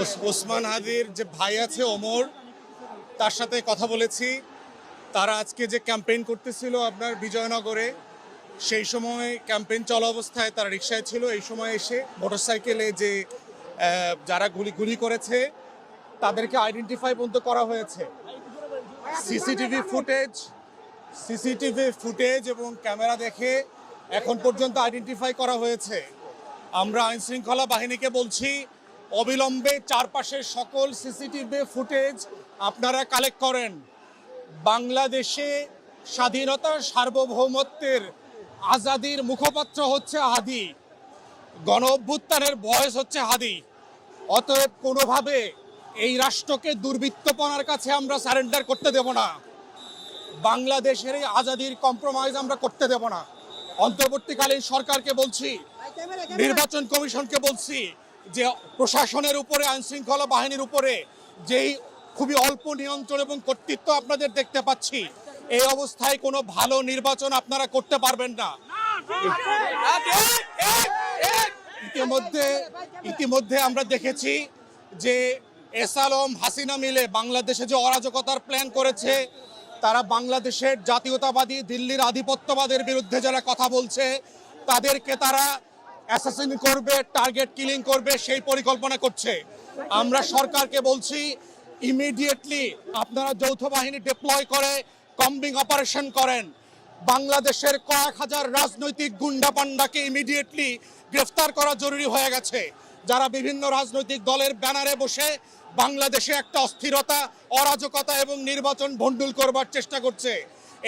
ওসমান হাদির যে ভাই আছে ওমর, তার সাথে কথা বলেছি। তারা আজকে যে ক্যাম্পেইন করতেছিল আপনার বিজয়নগরে, সেই সময় ক্যাম্পেইন চলা অবস্থায় তারা রিকশায় ছিল। এই সময় এসে মোটরসাইকেলে যে যারা গুলি করেছে তাদেরকে আইডেন্টিফাই পর্যন্ত করা হয়েছে। সিসিটিভি ফুটেজ এবং ক্যামেরা দেখে এখন পর্যন্ত আইডেন্টিফাই করা হয়েছে। আমরা আইনশৃঙ্খলা বাহিনীকে বলছি, অবিলম্বে চারপাশের সকল সিসিটিভি ফুটেজ আপনারা কালেক্ট করেন। বাংলাদেশে স্বাধীনতা সার্বভৌমত্বের আজাদির মুখপাত্র হচ্ছে হাদি, গণ অভ্যুত্থানের ভয়েস হচ্ছে হাদি। অতএব কোনোভাবে এই রাষ্ট্রকে দুর্বৃত্তপনার কাছে আমরা সারেন্ডার করতে দেব না। বাংলাদেশের এই আজাদির কম্প্রোমাইজ আমরা করতে দেব না। অন্তর্বর্তীকালীন সরকারকে বলছি, নির্বাচন কমিশনকে বলছি যে প্রশাসনের উপরে, আইনশৃঙ্খলা বাহিনীর উপরে যেই খুবই অল্প নিয়ন্ত্রণ এবং কর্তৃত্ব আপনাদের দেখতে পাচ্ছি, এই অবস্থায় কোনো ভালো নির্বাচন আপনারা করতে পারবেন না। ইতিমধ্যে আমরা দেখেছি যে এস আলম হাসিনা মিলে বাংলাদেশে যে অরাজকতার প্ল্যান করেছে, তারা বাংলাদেশের জাতীয়তাবাদী দিল্লির আধিপত্যবাদের বিরুদ্ধে যারা কথা বলছে তাদেরকে তারা অ্যাসাসিন করবে, টার্গেট কিলিং করবে, সেই পরিকল্পনা করছে। আমরা সরকারকে বলছি, ইমিডিয়েটলি আপনারা যৌথ বাহিনী ডিপ্লয় করে কম্বিং অপারেশন করেন। বাংলাদেশের কয়েক হাজার রাজনৈতিক গুন্ডা পান্ডাকে ইমিডিয়েটলি গ্রেফতার করা জরুরি হয়ে গেছে, যারা বিভিন্ন রাজনৈতিক দলের ব্যানারে বসে বাংলাদেশে একটা অস্থিরতা, অরাজকতা এবং নির্বাচন ভণ্ডুল করবার চেষ্টা করছে।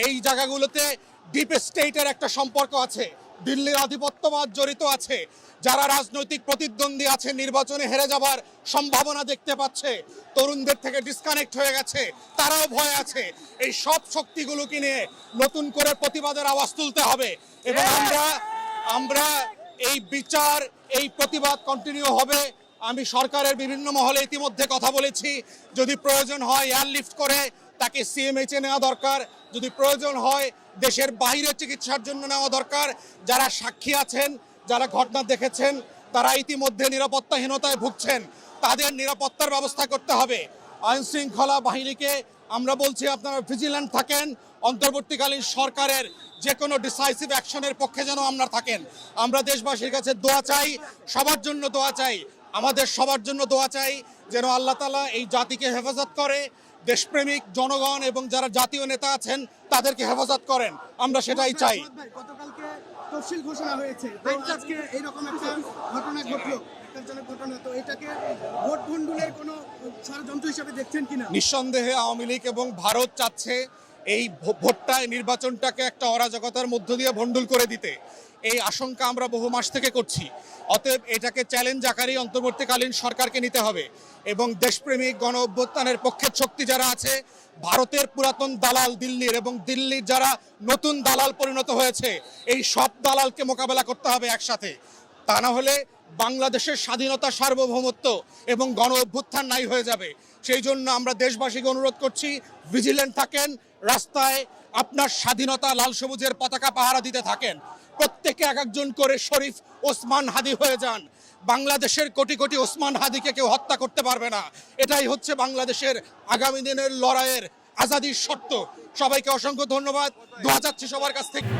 এই জায়গাগুলোতে ডিপ স্টেটের একটা সম্পর্ক আছে, দিল্লির আধিপত্যবাদ জড়িত আছে। যারা রাজনৈতিক প্রতিদ্বন্দ্বী আছে, নির্বাচনে হেরে যাবার সম্ভাবনা দেখতে পাচ্ছে, তরুণদের থেকে ডিসকানেক্ট হয়ে গেছে, তারাও ভয় আছে। এই সব শক্তিগুলোকে নিয়ে নতুন করে প্রতিবাদের আওয়াজ তুলতে হবে এবং আমরা এই বিচার, এই প্রতিবাদ কন্টিনিউ হবে। আমি সরকারের বিভিন্ন মহলে ইতিমধ্যে কথা বলেছি, যদি প্রয়োজন হয় এয়ারলিফট করে তাকে সিএমএইচে নেওয়া দরকার, যদি প্রয়োজন হয় দেশের বাইরে চিকিৎসার জন্য নেওয়া দরকার। যারা সাক্ষী আছেন, যারা ঘটনা দেখেছেন, তারা ইতিমধ্যে নিরাপত্তাহীনতায় ভুগছেন, তাদের নিরাপত্তার ব্যবস্থা করতে হবে। আইন শৃঙ্খলা বাহিনীকে আমরা বলছি, আপনারা ভিজিল্যান্ট থাকেন। অন্তর্বর্তীকালীন সরকারের যে কোনো ডিসাইসিভ অ্যাকশনের পক্ষে যেন আমরা থাকেন। আমরা দেশবাসীর কাছে দোয়া চাই, সবার জন্য দোয়া চাই, আমাদের সবার জন্য দোয়া চাই যেন আল্লাহ তাআলা এই জাতিকে হেফাজত করে, দেশপ্রেমিক জনগণ এবং যারা জাতীয় নেতা আছেন তাদেরকে হেফাজত করেন। আমরা সেটাই চাই। গতকালকে তফসিল ঘোষণা হয়েছে, আজকে এইরকম একটা ঘটনা ঘটলো, ঘটনা, তো এটাকে ভোট ভণ্ডুলের কোনো ষড়যন্ত্র হিসেবে দেখছেন কিনা? নিঃসন্দেহে আওয়ামী লীগ এবং ভারত চাচ্ছে এই ভোটটায়, নির্বাচনটাকে একটা অরাজকতার মধ্য দিয়ে ভণ্ডুল করে দিতে। এই আশঙ্কা আমরা বহু মাস থেকে করছি। অতএব এটাকে চ্যালেঞ্জ আকারেই অন্তর্বর্তীকালীন সরকারকে নিতে হবে এবং দেশপ্রেমিক গণ অভ্যুত্থানের পক্ষের শক্তি যারা আছে, ভারতের পুরাতন দালাল দিল্লির এবং দিল্লির যারা নতুন দালাল পরিণত হয়েছে, এই সব দালালকে মোকাবেলা করতে হবে একসাথে। তা না হলে বাংলাদেশের স্বাধীনতা, সার্বভৌমত্ব এবং গণ অভ্যুত্থান নাই হয়ে যাবে। সেই জন্য আমরা দেশবাসীকে অনুরোধ করছি, ভিজিল্যান্ট থাকেন, রাস্তায় আপনার স্বাধীনতা লাল সবুজের পতাকা পাহারা দিতে থাকেন। প্রত্যেকে এক একজন করে শরীফ ওসমান হাদি হয়ে যান। বাংলাদেশের কোটি কোটি ওসমান হাদিকে কেউ হত্যা করতে পারবে না। এটাই হচ্ছে বাংলাদেশের আগামী দিনের লড়াইয়ের আজাদির শর্ত। সবাইকে অসংখ্য ধন্যবাদ। দোয়া চাচ্ছি সবার কাছ থেকে।